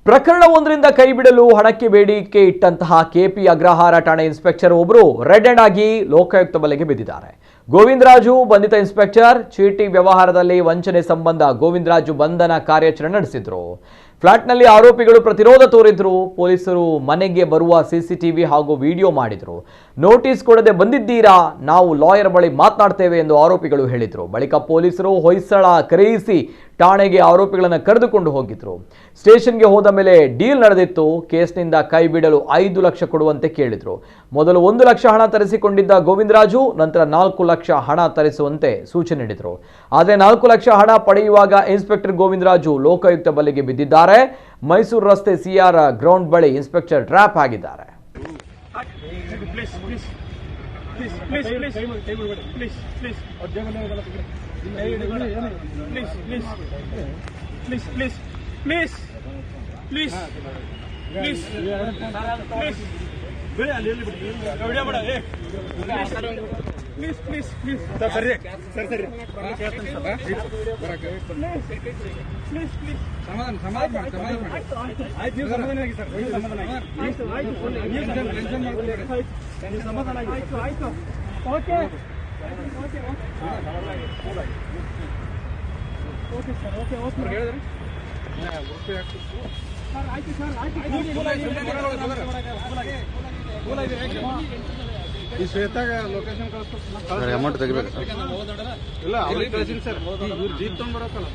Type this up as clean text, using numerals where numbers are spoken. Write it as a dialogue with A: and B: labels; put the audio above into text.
A: ಪ್ರಕರಣವೊಂದರಿಂದ ಕೈಬಿಡಲು ಹಣಕ್ಕೆ ಬೇಡಿಕೆ ಇಟ್ಟಂತಹ ಕೆಪಿ ಅಗ್ರಹಾರ ಠಾಣೆ ಇನ್ಸ್ಪೆಕ್ಟರ್ ಒಬ್ಬರು ರೆಡ್ ಹ್ಯಾಂಡ್ ಆಗಿ ಲೋಕಾಯುಕ್ತ ಬಲೆಗೆ ಬಿದ್ದಿದ್ದಾರೆ. ಗೋವಿಂದರಾಜು ಬಂಧಿತ ಇನ್ಸ್ಪೆಕ್ಟರ್. ಚೀಟಿ ವ್ಯವಹಾರದಲ್ಲಿ ವಂಚನೆ ಸಂಬಂಧ ಗೋವಿಂದರಾಜು ಬಂಧನ ಕಾರ್ಯಾಚರಣೆ ನಡೆಸಿದ್ರು. ಫ್ಲಾಟ್ನಲ್ಲಿ ಆರೋಪಿಗಳು ಪ್ರತಿರೋಧ ತೋರಿದ್ರು. ಪೊಲೀಸರು ಮನೆಗೆ ಬರುವ ಸಿಸಿಟಿವಿ ಹಾಗೂ ವಿಡಿಯೋ ಮಾಡಿದ್ರು. ನೋಟಿಸ್ ಕೊಡದೆ ಬಂದಿದ್ದೀರಾ, ನಾವು ಲಾಯರ್ ಬಳಿ ಮಾತನಾಡ್ತೇವೆ ಎಂದು ಆರೋಪಿಗಳು ಹೇಳಿದ್ರು. ಬಳಿಕ ಪೊಲೀಸರು ಹೊಯ್ಸಳ ಕರೆಯಿಸಿ ಠಾಣೆಗೆ ಆರೋಪಿಗಳನ್ನು ಕರೆದುಕೊಂಡು ಹೋಗಿದ್ರು. ಸ್ಟೇಷನ್ಗೆ ಹೋದ ಮೇಲೆ ಡೀಲ್ ನಡೆದಿತ್ತು. ಕೇಸ್ನಿಂದ ಕೈ ಬಿಡಲು 5 ಲಕ್ಷ ಕೊಡುವಂತೆ ಕೇಳಿದ್ರು. ಮೊದಲು 1 ಲಕ್ಷ ಹಣ ತರಿಸಿಕೊಂಡಿದ್ದ ಗೋವಿಂದರಾಜು ನಂತರ 4 ಲಕ್ಷ ಹಣ ತರಿಸುವಂತೆ ಸೂಚನೆ ನೀಡಿದ್ರು. ಆದರೆ 4 ಲಕ್ಷ ಹಣ ಪಡೆಯುವಾಗ ಇನ್ಸ್ಪೆಕ್ಟರ್ ಗೋವಿಂದರಾಜು ಲೋಕಾಯುಕ್ತ ಬಲೆಗೆ ಬಿದ್ದಿದ್ದಾರೆ. ಮೈಸೂರು ರಸ್ತೆ ಸಿಆರ್ ಗ್ರೌಂಡ್ ಬಳಿ ಇನ್ಸ್ಪೆಕ್ಟರ್ ಟ್ರ್ಯಾಪ್ ಆಗಿದ್ದಾರೆ.
B: ಈ ಶ್ವೇತಾಗ ಲೊಕೇಶನ್ ಕಳಿಸ್ತಾರೆ. ಅಮೌಂಟ್ ತೆಗಿಬೇಕು ಸರ್. ಇಲ್ಲ ಅವ್ರಿಗೆ ಕಳಿಸಿನಿ ಸರ್. ಇವ್ರು ಜೀಪ್ ತೊಗೊಂಡ್ಬರತ್ತಲ್ಲ.